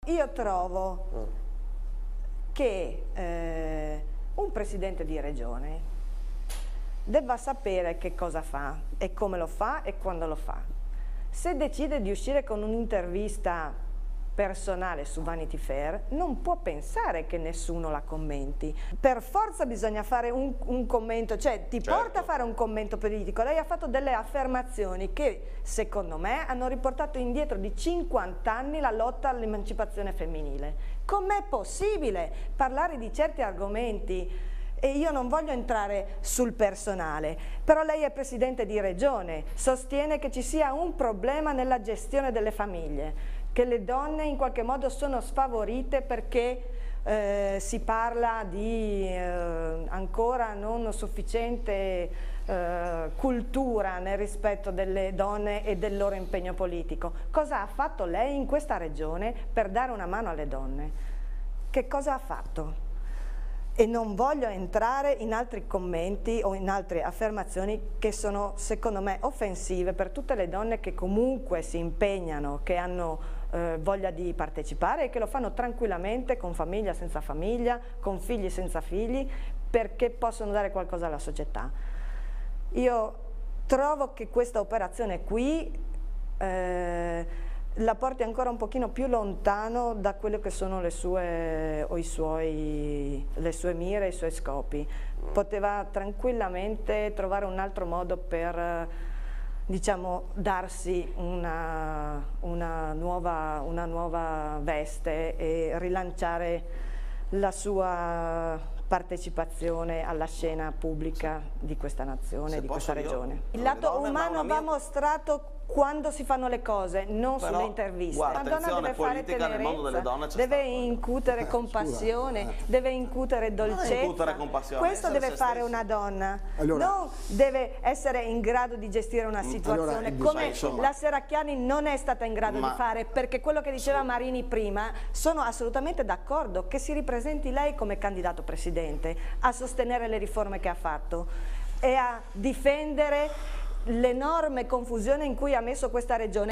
Io trovo che un presidente di regione debba sapere che cosa fa e come lo fa e quando lo fa. Se decide di uscire con un'intervista personale su Vanity Fair, non può pensare che nessuno la commenti. Per forza bisogna fare un commento, cioè ti porta a fare un commento politico. Lei ha fatto delle affermazioni che, secondo me, hanno riportato indietro di 50 anni la lotta all'emancipazione femminile. Com'è possibile parlare di certi argomenti? E io non voglio entrare sul personale, però lei è presidente di regione, sostiene che ci sia un problema nella gestione delle famiglie, che le donne in qualche modo sono sfavorite perché si parla di ancora non sufficiente cultura nel rispetto delle donne e del loro impegno politico. Cosa ha fatto lei in questa regione per dare una mano alle donne? Che cosa ha fatto? E non voglio entrare in altri commenti o in altre affermazioni che sono, secondo me, offensive per tutte le donne che comunque si impegnano, che hanno voglia di partecipare e che lo fanno tranquillamente, con famiglia, senza famiglia, con figli, senza figli, perché possono dare qualcosa alla società. Io trovo che questa operazione qui la porti ancora un pochino più lontano da quello che sono le sue mire, i suoi scopi. Poteva tranquillamente trovare un altro modo per, diciamo, darsi una nuova veste e rilanciare la sua partecipazione alla scena pubblica di questa nazione, di questa regione. Il lato umano va mostrato quando si fanno le cose, non sulle interviste. Guarda, la donna deve fare tenerezza, deve incutere compassione, deve incutere dolcezza. Questo deve fare una donna, non deve essere in grado di gestire una situazione come la Serracchiani non è stata in grado di fare, perché quello che diceva Marini prima, sono assolutamente d'accordo che si ripresenti lei come candidato presidente a sostenere le riforme che ha fatto e a difendere l'enorme confusione in cui ha messo questa regione.